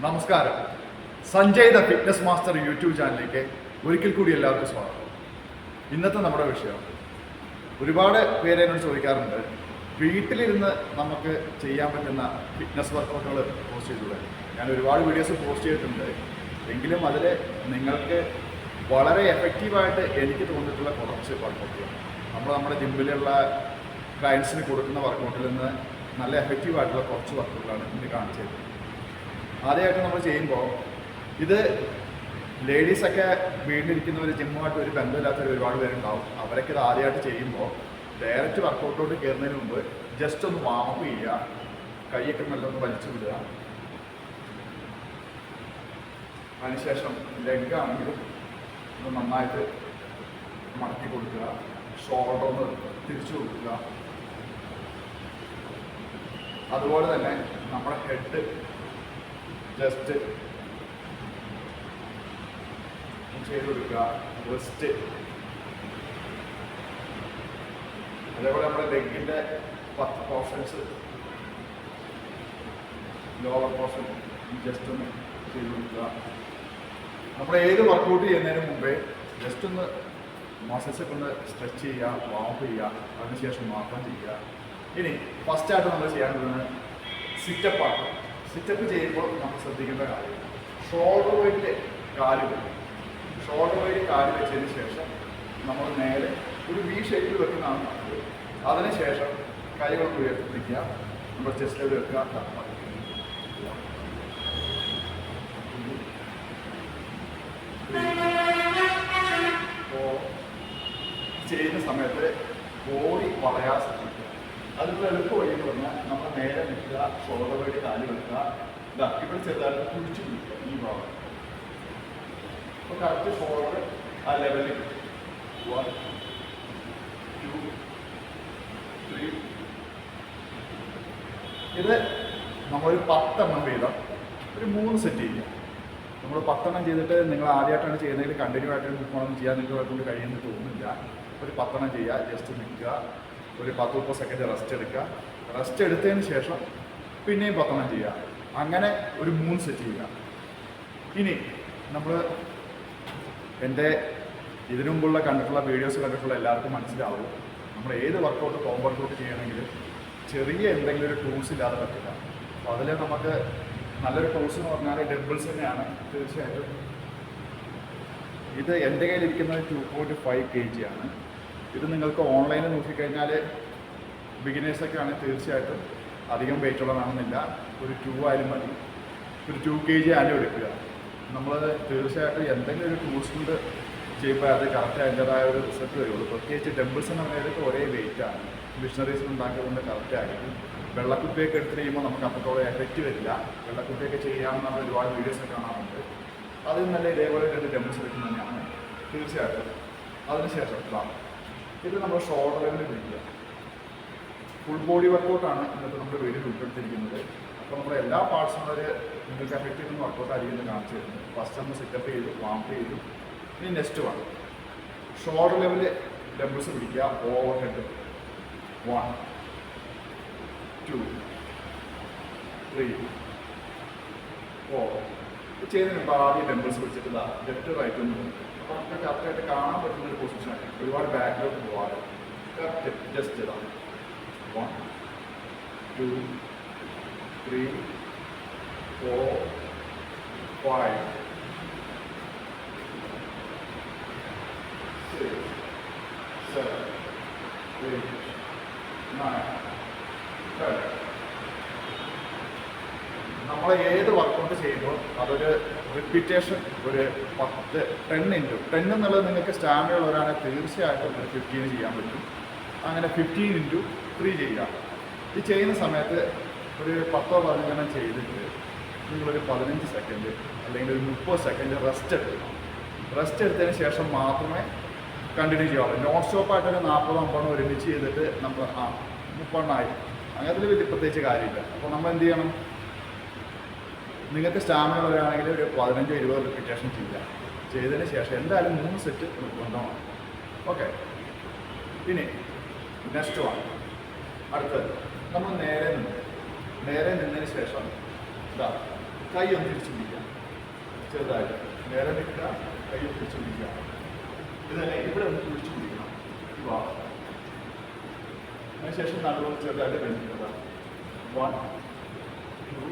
നമസ്കാരം. Sanjay the fitness master YouTube ചാനലിലേക്ക് ഒരിക്കൽ കൂടി എല്ലാവർക്കും സ്വാഗതം. ഇന്നത്തെ നമ്മുടെ വിഷയം, ഒരുപാട് പേര് എന്നോട് ചോദിക്കാറുണ്ട്, വീട്ടിലിരുന്ന് നമുക്ക് ചെയ്യാൻ പറ്റുന്ന ഫിറ്റ്നസ് വർക്കൗട്ടുകൾ പോസ്റ്റ് ചെയ്തൂടെ. ഞാൻ ഒരുപാട് വീഡിയോസ് പോസ്റ്റ് ചെയ്തിട്ടുണ്ട്, എങ്കിലും അതിൽ നിങ്ങൾക്ക് വളരെ എഫക്റ്റീവായിട്ട് എനിക്ക് തോന്നിയിട്ടുള്ള കുറച്ച് വർക്കൗട്ടുകൾ, നമ്മുടെ ജിമ്മിലുള്ള ക്ലയൻസിന് കൊടുക്കുന്ന വർക്കൗട്ടിൽ നിന്ന് നല്ല എഫക്റ്റീവായിട്ടുള്ള കുറച്ച് വർക്കൗട്ടുകളാണ് ഇന്ന് കാണിച്ചത്. ആദ്യമായിട്ട് നമ്മൾ ചെയ്യുമ്പോൾ, ഇത് ലേഡീസൊക്കെ വീട്ടിലിരിക്കുന്നവർ, ജിമ്മുമായിട്ട് ഒരു ബന്ധമില്ലാത്തവർ ഒരുപാട് പേരുണ്ടാവും. അവരൊക്കെ ഇത് ആദ്യമായിട്ട് ചെയ്യുമ്പോൾ ഡയറക്റ്റ് വർക്കൗട്ടിലോട്ട് കയറുന്നതിന് മുമ്പ് ജസ്റ്റ് ഒന്ന് വാമപ്പ് ചെയ്യുക, കൈയൊക്കെ നല്ലൊന്ന് വലിച്ചു വിടുക. അതിനുശേഷം ലെഗ് ആണെങ്കിലും ഒന്ന് നന്നായിട്ട് മടക്കി കൊടുക്കുക, ഷോൾഡർ ഒന്ന് തിരിച്ചു കൊടുക്കുക. അതുപോലെ തന്നെ നമ്മുടെ ഹെഡ് ജസ്റ്റ് ചെയ്ത് കൊടുക്കുക, റിസ്റ്റ്. അതേപോലെ നമ്മുടെ ലെഗിൻ്റെ 10 പോർഷൻസ്, ലോവർ പോർഷൻ ജസ്റ്റ് ഒന്ന് ചെയ്ത് കൊടുക്കുക. നമ്മൾ ഏത് വർക്കൗട്ട് ചെയ്യുന്നതിന് മുമ്പേ ജസ്റ്റ് ഒന്ന് മസിൽസൊക്കെ ഒന്ന് സ്ട്രെച്ച് ചെയ്യുക, വാമപ്പ് ചെയ്യുക, അതിനുശേഷം മാത്രം ചെയ്യുക. ഇനി ഫസ്റ്റായിട്ട് നമ്മൾ ചെയ്യാൻ പോകുന്നത് സിറ്റപ്പാണ്. സിറ്റപ്പ് ചെയ്യുമ്പോൾ നമ്മൾ ശ്രദ്ധിക്കേണ്ട കാര്യം, ഷോൾഡർ വെയിറ്റ് കാല് വെച്ചതിന് ശേഷം നമ്മൾ നേരെ ഒരു വി ഷേപ്പിൽ വെക്കുന്നതാണ് നല്ലത്. അതിനുശേഷം കൈകളൊക്കെ ഉയർത്തിപ്പിടിക്കുക, നമ്മൾ ചെസ്റ്റിൽ വെക്കുക. അപ്പോൾ ചെയ്യുന്ന സമയത്ത് ബോഡി വളയാൻ ശ്രദ്ധിക്കുക. അതിപ്പോൾ എളുപ്പ വഴി എന്ന് പറഞ്ഞാൽ നമ്മൾ നേരെ നിൽക്കുക, ഷോൾഡർ വഴി കാല് വെക്കുക, ഇവിടെ ചെറുതായിട്ട് കുഴിച്ചു പിടിക്കുക ഈ ഭാഗം. അപ്പോൾ കറക്റ്റ് ഷോൾഡർ ആ ലെവലിൽ 1 2 3. ഇത് നമ്മളൊരു 10 എണ്ണം വീതം ഒരു 3 സെറ്റ് ചെയ്യുക. നമ്മൾ 10 എണ്ണം ചെയ്തിട്ട് നിങ്ങൾ ആദ്യമായിട്ടാണ് ചെയ്യുന്നതെങ്കിൽ കണ്ടിന്യൂ ആയിട്ട് 30 ചെയ്യാൻ നിങ്ങൾക്ക് കൊണ്ട് കഴിയുമെന്ന് തോന്നുന്നില്ല. ഒരു 10 എണ്ണം ചെയ്യുക, ജസ്റ്റ് നിൽക്കുക, ഒരു 10-30 സെക്കൻഡ് റെസ്റ്റ് എടുക്കുക. റെസ്റ്റ് എടുത്തതിന് ശേഷം പിന്നെയും 10 എണ്ണം ചെയ്യുക. അങ്ങനെ ഒരു 3 സെറ്റ് ചെയ്യുക. ഇനി നമ്മൾ എൻ്റെ ഇതിനു മുമ്പുള്ള കണ്ടിട്ടുള്ള വീഡിയോസ് കണ്ടിട്ടുള്ള എല്ലാവർക്കും മനസ്സിലാവും, നമ്മൾ ഏത് വർക്കൗട്ട്, ഹോം വർക്കൗട്ട് ചെയ്യണമെങ്കിലും ചെറിയ എന്തെങ്കിലും ഒരു ടൂൾസ് ഇല്ലാതെ പറ്റില്ല. അപ്പോൾ അതിൽ നമുക്ക് നല്ലൊരു ടൂൾസ് എന്ന് പറഞ്ഞാൽ ഡംബിൾസ് തന്നെയാണ്. തീർച്ചയായിട്ടും ഇത് എൻ്റെ കയ്യിലിരിക്കുന്നത് 2.5 kg ആണ്. ഇത് നിങ്ങൾക്ക് ഓൺലൈനിൽ നോക്കിക്കഴിഞ്ഞാൽ ബിഗിനേഴ്സൊക്കെ ആണെങ്കിൽ തീർച്ചയായിട്ടും അധികം വെയിറ്റ് ഉള്ളതാണെന്നില്ല. ഒരു 2 ആയാലും മതി. ഒരു 2 kg ആയാലും എടുക്കുക. നമ്മൾ തീർച്ചയായിട്ടും എന്തെങ്കിലും ഒരു ടൂൾസ് കൊണ്ട് ചെയ്യുമ്പോൾ അത് കറക്റ്റ് അതിൻ്റെതായ ഒരു റിസൾട്ട് വരുള്ളൂ. പ്രത്യേകിച്ച് ഡംബിൾസ് എന്ന് പറയുന്നത് ഒരേ വെയിറ്റാണ്. മിഷണറീസ് ഉണ്ടാക്കിയതുകൊണ്ട് കറക്റ്റ് ആയിരിക്കും. വെള്ളക്കുപ്പിയൊക്കെ എടുത്ത് ചെയ്യുമ്പോൾ നമുക്ക് അത്രത്തോളം എഫക്റ്റ് വരില്ല. വെള്ളക്കുപ്പിയൊക്കെ ചെയ്യാമെന്ന് നമ്മൾ ഒരുപാട് വീഡിയോസ് കാണാറുണ്ട്. അതിൽ നല്ല ഇതേപോലെ 2 ഡംബിൾസ് എടുക്കുന്നത് തന്നെയാണ് തീർച്ചയായിട്ടും. അതിനുശേഷം ഇത് നമ്മൾ ഷോൾഡർ ലെവലിൽ പിടിക്കുക. ഫുൾ ബോഡി വർക്കൗട്ടാണ് ഇന്നത്തെ നമ്മുടെ വീഡിയോയിൽ ഉൾപ്പെടുത്തിയിരിക്കുന്നത്. അപ്പോൾ നമ്മുടെ എല്ലാ പാർട്സും വരെ നിങ്ങൾക്ക് എഫക്റ്റ് ചെയ്യുന്ന വർക്കൗട്ടായിരിക്കും കാണിച്ചു തരുന്നത്. ഫസ്റ്റ് നമ്മൾ സെറ്റപ്പ് ചെയ്തു, വാംപ് ചെയ്തു. ഇനി നെക്സ്റ്റ് വൺ, ഷോൾഡർ ലെവലിൽ ഡംബിൾസ് പിടിക്കുക. Over head 1 2 3 4. ചെയ്തതിന് മുമ്പ് ആദ്യം ഡംബിൾസ് പിടിച്ചിട്ട് ലെഫ്റ്റ് റൈറ്റ് ഒന്ന് പോകും. അപ്പോൾ നമുക്ക് കറക്റ്റായിട്ട് കാണാൻ പറ്റുന്ന ഒരു പൊസിഷനാണ്. ഒരുപാട് ബാക്കിലോട്ട് പോകാതെ കറക്റ്റ് ജസ്റ്റ് ഇതാണ്. 1 2 3 4 5 6 7 8 9 10. നമ്മൾ ഏത് വർക്കൗട്ട് ചെയ്യുമ്പോൾ അതൊരു റിപ്പീറ്റേഷൻ ഒരു 10 എന്നുള്ളത് നിങ്ങൾക്ക് സ്റ്റാമിന ഉള്ളവരാണെങ്കിൽ തീർച്ചയായിട്ടും ഒരു 15 ചെയ്യാൻ പറ്റും. അങ്ങനെ 15x3 ചെയ്യുക. ഈ ചെയ്യുന്ന സമയത്ത് ഒരു 10-15 ചെയ്തിട്ട് നിങ്ങളൊരു 15 സെക്കൻഡ് അല്ലെങ്കിൽ ഒരു 30 സെക്കൻഡ് റെസ്റ്റ് എടുക്കണം. റെസ്റ്റ് എടുത്തതിന് ശേഷം മാത്രമേ കണ്ടിന്യൂ ചെയ്യാവുള്ളൂ. നോൺ സ്റ്റോപ്പായിട്ടൊരു 40-50 ഒരുമിച്ച് ചെയ്തിട്ട് നമ്മൾ 30 അങ്ങനത്തെ വലിയ പ്രത്യേകിച്ച് കാര്യമില്ല. അപ്പോൾ നമ്മൾ എന്ത് ചെയ്യണം, നിങ്ങൾക്ക് സ്റ്റാമിന വരികയാണെങ്കിൽ ഒരു 15-20 റിപ്പീറ്റേഷൻ ചെയ്യുക. ചെയ്തതിന് ശേഷം എന്തായാലും 3 സെറ്റ് നിർബന്ധമാണ്. ഓക്കെ. ഇനി നെക്സ്റ്റ് വൺ, അടുത്തത് നമ്മൾ നേരെ നിന്നതിന് ശേഷം കൈ ഒന്ന് തിരിച്ചു പിടിക്കുക, ചെറുതായിട്ട് നേരെ നിൽക്കുക, കൈ ഒന്ന് തിരിച്ചു പിടിക്കുക. ഇത് തന്നെ ഇവിടെ ഒന്ന് പിടിച്ചു പിടിക്കണം. വാ, അതിനുശേഷം നടുവ് ചെറുതായിട്ട് ബന്ധിക്കുക. 1 2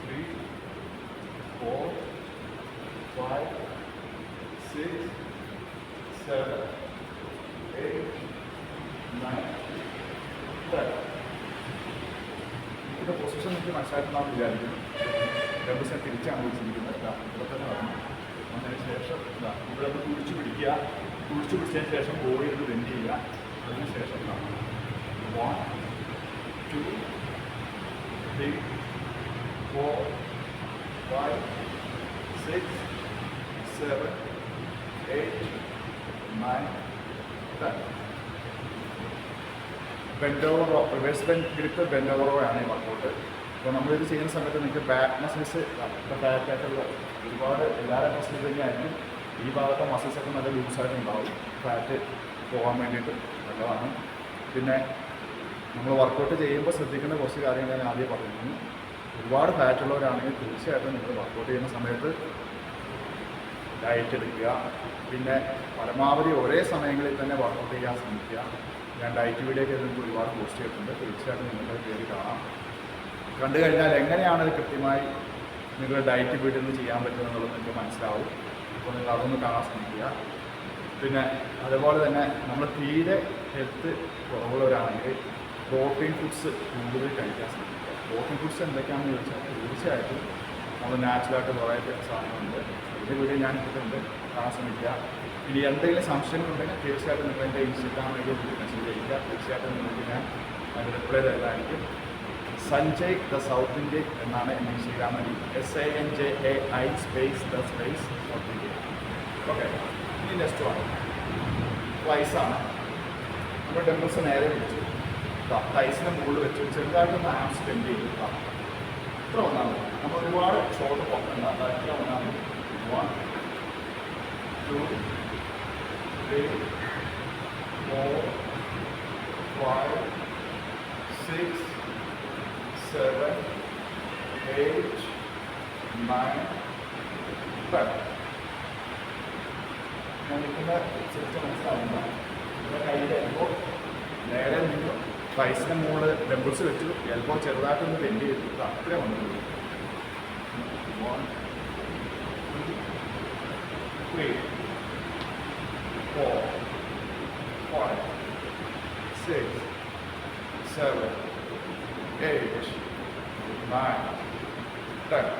3 4 5 6 7 8 9 10. ഇതിൻ്റെ പൊസിഷൻ എനിക്ക് മനസ്സിലാക്കണമെന്ന് വിചാരിക്കുന്നു. ഡബിൾസ് ഞാൻ തിരിച്ചാണ് വിളിച്ചിരിക്കുന്നത്. ഇവിടെ തന്നെ വരണം. അതിന് ശേഷം ഇവിടെ ഒന്ന് കുടിച്ചു പിടിക്കുക. കുടിച്ചു പിടിച്ചതിന് ശേഷം ബോഡി ഒന്ന് ബെൻഡ് ചെയ്യുക. അതിന് ശേഷം 1 2 3 4 5 6 7 8 9 10. ബെൻഡോവറോ റിവേഴ്സ് ഗ്രിപ്പ് ബെൻഡോവറോ ആണ് ഈ വർക്കൗട്ട്. അപ്പോൾ നമ്മളിത് ചെയ്യുന്ന സമയത്ത് നിങ്ങൾക്ക് ബാക്ക് മസിൽസ് ബാക്കായിട്ടുള്ള ഒരുപാട് എല്ലാവരും മസിൽസ് തന്നെയായിരിക്കും. ഈ ഭാഗത്തെ മസിൽസൊക്കെ നല്ല ലൂസായിട്ട് ഉണ്ടാവും. ഫാറ്റ് പോകാൻ വേണ്ടിയിട്ട് നല്ലതാണ്. പിന്നെ നമ്മൾ വർക്കൗട്ട് ചെയ്യുമ്പോൾ ശ്രദ്ധിക്കേണ്ട കുറച്ച് കാര്യങ്ങൾ ഞാൻ ആദ്യം പറഞ്ഞിരുന്നു. ഒരുപാട് ഫാറ്റ് ഉള്ളവരാണെങ്കിൽ തീർച്ചയായിട്ടും നിങ്ങൾ വർക്കൗട്ട് ചെയ്യുന്ന സമയത്ത് ഡയറ്റ് എടുക്കുക. പിന്നെ പരമാവധി ഒരേ സമയങ്ങളിൽ തന്നെ വർക്കൗട്ട് ചെയ്യാൻ ശ്രമിക്കുക. ഞാൻ ഡയറ്റ് വീഡിയോ ഒക്കെ നിങ്ങൾക്ക് ഒരുപാട് പോസ്റ്റ് ചെയ്തിട്ടുണ്ട്. തീർച്ചയായിട്ടും നിങ്ങളുടെ പേര് കാണാം. കണ്ടു കഴിഞ്ഞാൽ എങ്ങനെയാണ് ഇത് കൃത്യമായി നിങ്ങളുടെ ഡയറ്റ് വീട്ടിൽ നിന്ന് ചെയ്യാൻ പറ്റുമെന്നുള്ളത് നിങ്ങൾക്ക് മനസ്സിലാവും. അപ്പോൾ നിങ്ങൾ അതൊന്ന് കാണാൻ ശ്രമിക്കുക. പിന്നെ അതുപോലെ തന്നെ നമ്മൾ തീരെ ഹെൽത്ത് കുറവുള്ളവരാണെങ്കിൽ പ്രോട്ടീൻ ഫുഡ്സ് കൂടുതൽ കഴിക്കാൻ ശ്രമിക്കുക. പ്രോട്ടീൻ ഫുഡ്സ് എന്തൊക്കെയാണെന്ന് ചോദിച്ചാൽ തീർച്ചയായിട്ടും നമ്മൾ നാച്ചുറലായിട്ട് കുറേ സാധനങ്ങളുണ്ട്. ഇതിൻ്റെ വീഡിയോ ഞാൻ ഇട്ടിട്ടുണ്ട്, കാണാൻ ശ്രമിക്കുക. ഇനി എന്തെങ്കിലും സംശയങ്ങളുണ്ടെങ്കിൽ തീർച്ചയായിട്ടും നിങ്ങൾ എൻ്റെ ഇൻസ്റ്റാഗ്രാം ഐ ഡി മെസ്സേജ് ചെയ്യുക. തീർച്ചയായിട്ടും നിങ്ങൾക്ക് ഞാൻ അതിന് റിപ്ലൈ തരുന്നതായിരിക്കും. സഞ്ജയ് ദ സൗത്ത് ഇന്ത്യൻ എന്നാണ് എൻ്റെ Instagram I D. SANJAI space the space south Indian. Okay, ഇനി നെക്സ്റ്റ് ആണ് വയസ്സാണ്. നമ്മൾ ഡംബിൾസ് നേരെ വെച്ചു, തൈസിൻ്റെ മുകളിൽ വെച്ച് ചെറുതായിട്ടൊന്ന് ആം സ്പെൻഡ് ചെയ്ത് ഇത്ര വന്നാൽ മതി. നമ്മൾ ഒരുപാട് ഷോർട്ട് പോക്കണ്ട. ഇത്ര വന്നാൽ മതി. 1 2 3 4 5 6 7 8 9 10. ഞാൻ നിൽക്കുന്ന ശരിക്കും മനസ്സിലാവുന്ന ഇവിടെ കയ്യിൽ എൽബോ നേരെ നിന്നു, വയസ്സിന് മുകളിൽ ഡംബിൾസ് വെച്ചു, എൽബോ ചെറുതായിട്ടൊന്ന് ബെൻഡ് ചെയ്തു. അത്രേ വന്നു. 1 2 3 4 5 6 7 8 9 10.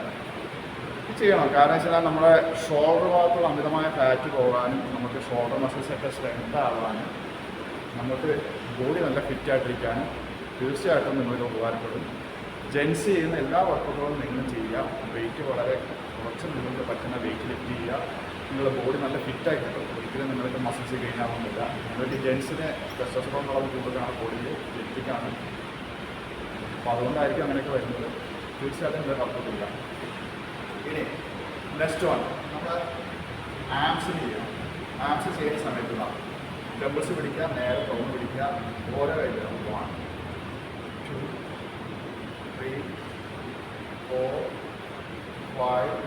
ചെയ്യണം. കാരണം വെച്ചാൽ നമ്മുടെ ഷോൾഡർ ഭാഗത്തുള്ള അമിതമായ ഫാറ്റ് പോകാനും നമുക്ക് ഷോൾഡർ മസിൽസൊക്കെ സ്ട്രെങ്ത് ആവാനും നമുക്ക് ബോഡി നല്ല ഫിറ്റായിട്ടിരിക്കാനും തീർച്ചയായിട്ടും നിങ്ങൾക്ക് ഉപകാരപ്പെടും. ജെൻസ് ചെയ്യുന്ന എല്ലാ വർക്കൗട്ടുകളും നിങ്ങളും ചെയ്യുക. വെയിറ്റ് വളരെ കുറച്ച് നിങ്ങൾക്ക് പറ്റുന്ന വെയിറ്റ് ലിഫ്റ്റ് ചെയ്യുക. നിങ്ങളുടെ ബോഡി നല്ല ഫിറ്റായി കിട്ടും. ഒരിക്കലും നിങ്ങൾക്ക് മസിൽസ് കഴിഞ്ഞാവുന്നില്ല. നിങ്ങൾക്ക് ജെൻസിന് ടെസ്റ്റോസ്റ്ററോൺ അളവ് കൂടുതലാണ് ബോഡിയിൽ, ജെനറ്റിക്കാണ്. അപ്പോൾ അതുകൊണ്ടായിരിക്കും അങ്ങനെയൊക്കെ വരുന്നത്. തീർച്ചയായിട്ടും നിങ്ങൾ വർക്കൗട്ട് ചെയ്യുക. ഇനി നെക്സ്റ്റ് വൺ നമ്മൾ ആംസിന് ചെയ്യണം. ആംസ് ചെയ്യുന്ന സമയത്തുള്ള ഡംബിൾസ് പിടിക്കുക, നേരെ ടൗൺ പിടിക്കുക, ഓരോ കൈകളും 1 2 3 4 5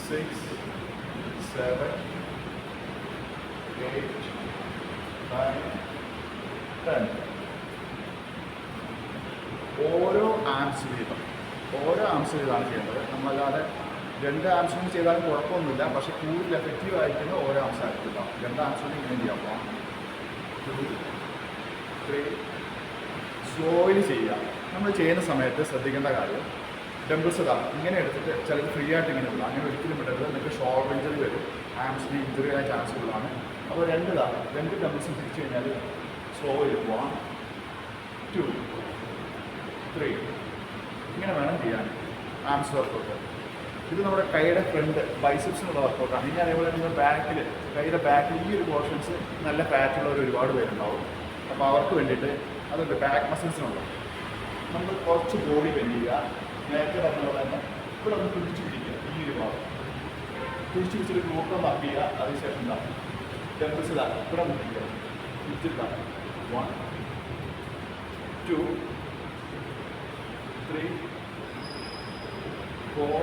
6 7 8 9 10. ഓരോ ആംസ് വീതമാണ് ചെയ്യേണ്ടത്. നമ്മളല്ലാതെ 2 ആംസിനും ചെയ്താലും കുഴപ്പമൊന്നുമില്ല. പക്ഷേ കൂടുതൽ എഫക്റ്റീവ് ആയിരിക്കുന്ന ഓരോ ആംസ് ആയിരിക്കില്ല. 2 ആംസിനും ഇങ്ങനെ ചെയ്യാം. 1 2 3 സ്ലോയിൽ ചെയ്യുക. നമ്മൾ ചെയ്യുന്ന സമയത്ത് ശ്രദ്ധിക്കേണ്ട കാര്യം, ഡംബിൾസ് ഇങ്ങനെ എടുത്തിട്ട് ചിലപ്പോൾ ഫ്രീ ആയിട്ട് ഇങ്ങനെ വിടാം. അങ്ങനെ ഒരിക്കലും വിടരുത്. നിങ്ങൾക്ക് ഷോൾഡർ ഇഞ്ചറി വരും, ആംസിന് ഇഞ്ചറി ആയ ചാൻസ് ഉള്ളതാണ്. അപ്പോൾ 2 ഡംബിൾസും തിരിച്ചു കഴിഞ്ഞാൽ സ്ലോയിൽ 1 2 3 ഇങ്ങനെ വേണം ചെയ്യാൻ ആംസ് വർക്കൗട്ട്. ഇത് നമ്മുടെ കൈയുടെ ഫ്രണ്ട് ബൈസെപ്സിനുള്ള വർക്കൗട്ടാണ്. ഇനി അതേപോലെ നിങ്ങൾ ബാക്കിൽ, കൈയുടെ ബാക്കിൽ ഈ ഒരു പോർഷൻസ് നല്ല ഫാറ്റുള്ളവർ ഒരുപാട് പേരുണ്ടാവും. അപ്പോൾ അവർക്ക് വേണ്ടിയിട്ട് അതുണ്ട് ബാക്ക് മസിൽസിനുള്ള നമ്മൾ കുറച്ച് ബോഡി ബെൻഡ് ചെയ്യുക. നേരത്തെ പറഞ്ഞ പോലെ തന്നെ ഇവിടെ ഒന്ന് പിടിച്ചു പിടിക്കുക. ഈ ഒരു ഭാഗം പിടിച്ചു പിടിച്ചൊരു ഗ്ലൂക്കം വർക്ക് ചെയ്യുക. അതിനുശേഷം എന്താ ഡംബിൾസ് ഇവിടെ ഒന്ന് പിടിക്കുക. പിടിച്ചിട്ടാ 1 2 3 4,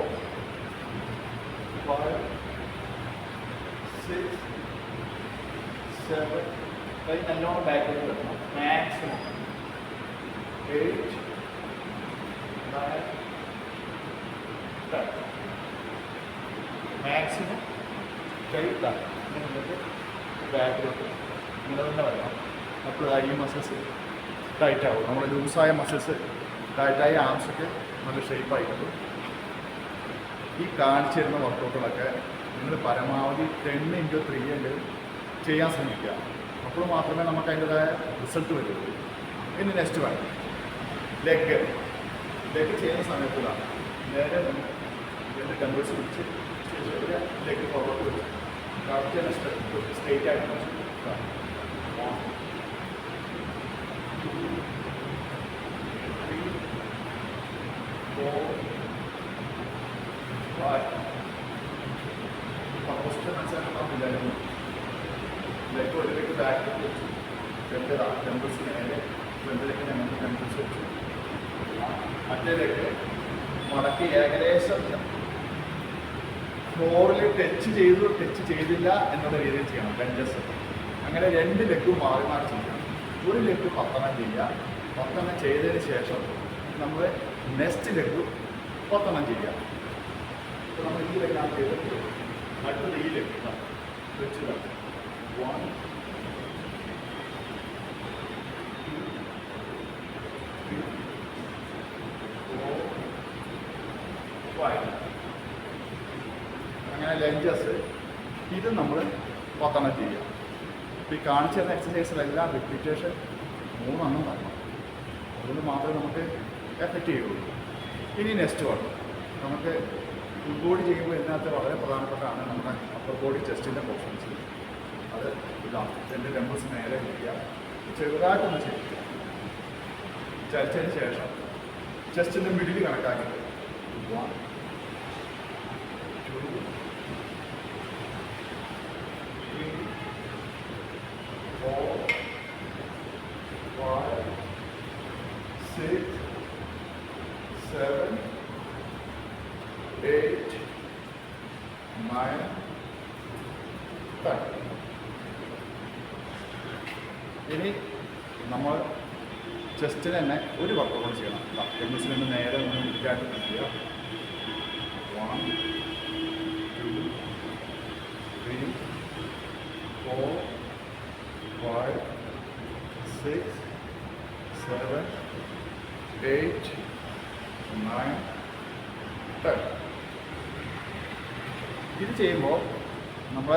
5, 6, 7. കൈ നല്ലോണം ബാക്കിലേക്ക് വെക്കണം. മാക്സിമം 8, 9, 10. മാക്സിമം കൈ നിങ്ങൾക്ക് ബാക്കിലോട്ട് ഇങ്ങനെ തന്നെ വരണം. അപ്പോൾ ഈ മസിൽസ് ടൈറ്റ് ആവും. നമ്മുടെ ലൂസായ മസിൽസ് ടൈറ്റായി ആംസൊക്കെ നല്ല ഷേപ്പായിട്ടുണ്ട്. ഈ കാണിച്ചു തരുന്ന വർക്കൗട്ടുകളൊക്കെ നിങ്ങൾ പരമാവധി 10x3 ചെയ്യാൻ ശ്രമിക്കുക. അപ്പോൾ മാത്രമേ നമുക്ക് അതിൻ്റെതായ റിസൾട്ട് വരുള്ളൂ. ഇനി നെക്സ്റ്റ് വേണം ലെഗ് ചെയ്യുന്ന സമയത്താണ് നേരെ ഇതിൻ്റെ ടെമ്പേഴ്സ് പിടിച്ച് ലെഗ് പുറകോട്ട് വെച്ച് കറക്റ്റ് സ്ട്രേറ്റ് ആയിട്ട് 4, 5. ഫസ്റ്റ് മനസ്സിലാക്കുന്നില്ലായിരുന്നു. ലെഗ് ഒരിടയ്ക്ക് ബാക്കിൽ വെച്ചു. ടെമ്പേഴ്സ് നേരെ ഫ്രണ്ടിലേക്ക് ഞങ്ങൾക്ക് ടെമ്പേഴ്സ് വെച്ചു. മറ്റേ ലെഗ് മടക്കി ഏകദേശം ഫ്ലോറിൽ ടച്ച് ചെയ്തില്ല എന്നുള്ള രീതിയിൽ ചെയ്യണം. ബെഞ്ചസ് അങ്ങനെ 2 ലെഗും മാറി മാറി ചെയ്യണം. ഒരു ലെഗ് 10 ചെയ്യുക. 10 ചെയ്തതിന് ശേഷം നമ്മൾ നെക്സ്റ്റ് ലെഗ് 10 ചെയ്യുക. അപ്പോൾ നമ്മൾ ഈ ലെഗാണ് ചെയ്തിട്ട് അടുത്തത് ഈ ലെഗ് വെച്ച് 1, 2, 3, 4, 5. അങ്ങനെ ലഞ്ചസ് ഇത് നമ്മൾ 10 ചെയ്യുക. അപ്പോൾ ഈ കാണിച്ചു തരുന്ന എക്സസൈസിലെല്ലാം റിപ്പീറ്റേഷൻ 3 വരണം. അതുകൊണ്ട് മാത്രമേ നമുക്ക് എഫക്റ്റ് ചെയ്യുള്ളൂ. ഇനി നെക്സ്റ്റ് വൺ നമുക്ക് ഫുൾ ബോഡി ചെയ്യുമ്പോൾ ഇതിനകത്ത് വളരെ പ്രധാനപ്പെട്ടാണ് നമ്മുടെ അപ്പർ ബോഡി ചെസ്റ്റിൻ്റെ പോർഷൻസ്. അത് ഇതാണ്. എൻ്റെ ടെമ്പേഴ്സ് നേരെ വയ്ക്കുക. ചെറുതായിട്ടൊന്ന് ചെയ്യിക്കുക. ചരിച്ചതിന് ശേഷം ചെസ്റ്റിൻ്റെ മിഡിൽ കണക്കാക്കിയിട്ട് 1, 2, 3, 4, 5, 6, 7, 8, 9, 10. ഇനി നമ്മൾ ചെസ്റ്റിന് തന്നെ ഒരു വർക്കൗട്ട് ചെയ്യണം. ടെമ്പേഴ്സിൽ നിന്ന് നേരെ ഒന്ന് നീറ്റായിട്ട് പിടിക്കുക. 1, 2, 3, 4, 5, 6, 7, 8, 9, 10. ഇത് ചെയ്യുമ്പോൾ നമ്മൾ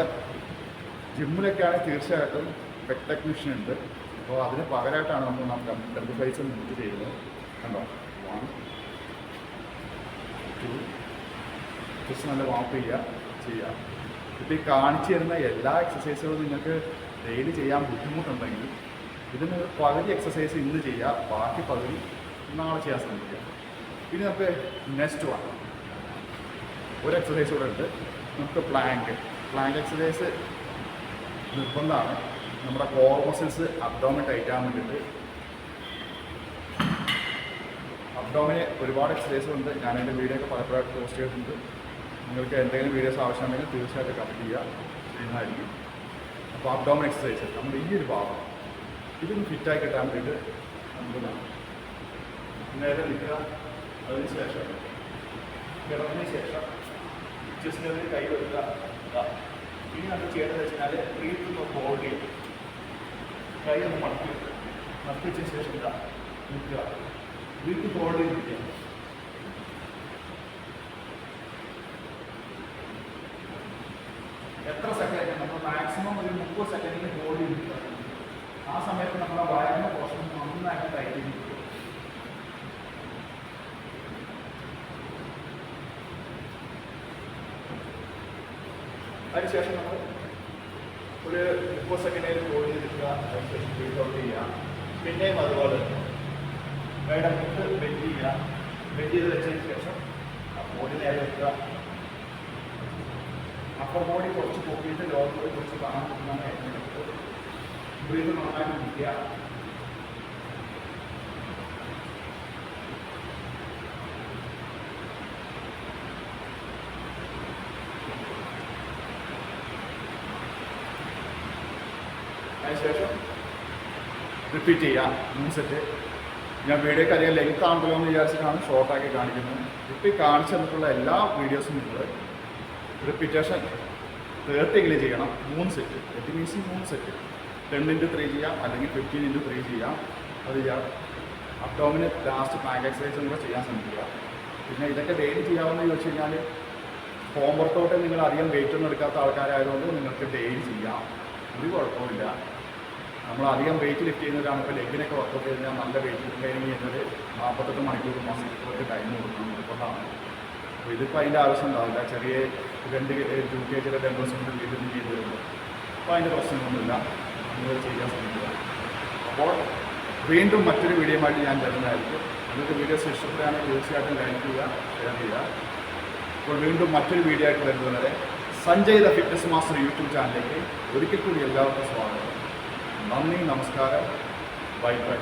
ജിമ്മിലൊക്കെയാണെങ്കിൽ തീർച്ചയായിട്ടും പെക് ടെക്നീഷ്യൻ ഉണ്ട്. അപ്പോൾ അതിന് പകരമായിട്ടാണ് നമ്മൾ ടെമ്പർഫൈസ് മുന്നിട്ട് ചെയ്യുന്നത്. കണ്ടോ 1, 2 ജസ്റ്റ് നല്ല വാപ്പ് ചെയ്യുക. ഇപ്പോൾ ഈ കാണിച്ചു തരുന്ന എല്ലാ എക്സസൈസുകളും നിങ്ങൾക്ക് ഡെയിലി ചെയ്യാൻ ബുദ്ധിമുട്ടുണ്ടെങ്കിൽ ഇതിന് പകുതി എക്സസൈസ് ഇന്ന് ചെയ്യുക, ബാക്കി പകുതി നാളെ ചെയ്യാൻ ശ്രമിക്കുക. ഇനി നമുക്ക് നെക്സ്റ്റ് വൺ ഒരു എക്സസൈസ് കൂടെ ഉണ്ട്. നമുക്ക് പ്ലാങ്ക് എക്സസൈസ് നിർബന്ധമാണ്. നമ്മുടെ കോർ മസിൽസ് അബ്ഡോമിൻ ടൈറ്റ് ആകാൻ വേണ്ടിയിട്ട്. അബ്ഡോമിന് ഒരുപാട് എക്സസൈസ് ഉണ്ട്. ഞാൻ എൻ്റെ വീഡിയോ ഒക്കെ പലപ്പോഴായിട്ട് പോസ്റ്റ് ചെയ്തിട്ടുണ്ട്. നിങ്ങൾക്ക് എന്തെങ്കിലും വീഡിയോസ് ആവശ്യമുണ്ടെങ്കിൽ തീർച്ചയായിട്ടും കമൻറ്റ് ചെയ്യുന്നതായിരിക്കും. അപ്പോൾ അബ്ഡോമിൻ എക്സസൈസ് നമ്മുടെ ഈ ഒരു ഭാഗം ഇതൊന്ന് ഫിറ്റായി കിട്ടാൻ വേണ്ടിയിട്ട് നമുക്ക് നേരെ നിൽക്കുക. അതിന് ശേഷം കിടന്നതിന് ശേഷം ചെസ്റ്റിന് കൈ വെക്കുക. ഇനി നമ്മൾ ചെയ്യേണ്ടത് വെച്ചാൽ ബ്രീത്ത് ഒന്ന് ഹോൾഡ് ചെയ്യും. കൈ ഒന്ന് മടക്കി വെച്ചതിന് ശേഷം നിൽക്കുക. ബ്രീത്ത് ഹോൾഡ് ചെയ്ത് നിൽക്കുക. എത്ര സെക്കൻഡ് നമ്മൾ മാക്സിമം ഒരു 30 സെക്കൻഡിൽ ഹോൾഡ് ചെയ്ത് നിൽക്കുക. ആ സമയത്ത് നമ്മുടെ വയറിൻ്റെ പോർഷൻ നന്നായിട്ട് ടൈറ്റ് ചെയ്ത് നിൽക്കുക. അതിനുശേഷം നമ്മൾ ഒരു 30 സെക്കൻഡിൽ ഹോൾഡ് ചെയ്തിരിക്കുക. അതിനുശേഷം ബ്രീത്ത് ഔട്ട് ചെയ്യുക. പിന്നെയും അതുപോലെ ഇടമുട്ട് ബെൻഡ് ചെയ്യുക. ബെൻഡ് ചെയ്ത് വെച്ചതിന് ശേഷം ബോഡി നേരെ വെക്കുക. അപ്പർ ബോഡി കുറച്ച് പൊക്കിയിട്ട് ലോവർ ബോഡി കുറച്ച് കാണാൻ പറ്റുന്ന ബ്രീത്ത് നന്നായിട്ട് നിൽക്കുക. ശേഷം റിപ്പീറ്റ് ചെയ്യാം 3 സെറ്റ്. ഞാൻ വീഡിയോക്ക് അധികം ലെങ്ത് ആണല്ലോ എന്ന് വിചാരിച്ചിട്ടാണ് ഷോർട്ടാക്കി കാണിക്കുന്നത്. ഇപ്പോൾ ഈ കാണിച്ചു തന്നിട്ടുള്ള എല്ലാ വീഡിയോസും നിങ്ങൾ റിപ്പീറ്റേഷൻ 30 ചെയ്യണം. 3 set. It means 3 set 10x3 ചെയ്യാം, അല്ലെങ്കിൽ 15x3 ചെയ്യാം. അത് ചെയ്യാം. അബ്ഡോമിന് ലാസ്റ്റ് പ്ലാങ്ക് എക്സസൈസും കൂടെ ചെയ്യാൻ ശ്രമിക്കുക. പിന്നെ ഇതൊക്കെ ഡെയിലി ചെയ്യാമെന്ന് ചോദിച്ചു കഴിഞ്ഞാൽ ഹോം വർക്കൗട്ട് നിങ്ങൾ അധികം വെയിറ്റ് ഒന്നും എടുക്കാത്ത ആൾക്കാരായതുകൊണ്ട് നിങ്ങൾക്ക് ഡെയിലി ചെയ്യാം, ഒരു കുഴപ്പമില്ല. നമ്മൾ അധികം വെയിറ്റ് ലിഫ്റ്റ് ചെയ്യുന്നവരാണ്. ഇപ്പോൾ ലെഗിനൊക്കെ വർക്കൗട്ട് ചെയ്ത് കഴിഞ്ഞാൽ നല്ല വെയിറ്റ് ട്രെയിനിങ് ചെയ്യുന്നത് 48 മണിക്കൂർ മസിൽക്ക് ടൈം കൊടുക്കണം, നിർബന്ധമാണ്. അപ്പോൾ ഇതിപ്പോൾ അതിൻ്റെ ആവശ്യം ഉണ്ടാവില്ല. ചെറിയ 2 kg ഡംബിൾസ് കൊണ്ട് വീട്ടിൽ ചെയ്ത് വരുമ്പോൾ അപ്പോൾ അതിൻ്റെ പ്രശ്നമൊന്നുമില്ല. നിങ്ങൾ ചെയ്യാൻ ശ്രമിക്കുക. അപ്പോൾ വീണ്ടും മറ്റൊരു വീഡിയോ ആയിട്ട് ഞാൻ തരുന്നതായിരിക്കും. നിങ്ങൾക്ക് വീഡിയോസ് ഇഷ്ടപ്പെടുകയാണെങ്കിൽ തീർച്ചയായിട്ടും ലൈക്ക് ചെയ്യുക, ഷെയർ ചെയ്യുക. അപ്പോൾ വീണ്ടും മറ്റൊരു വീഡിയോ ആയിട്ട് വരുന്നവരെ Sanjay the fitness master YouTube ചാനലിലേക്ക് ഒരിക്കൽ കൂടി എല്ലാവർക്കും സ്വാഗതം. നന്ദി, നമസ്കാരം, ബൈ ബൈ.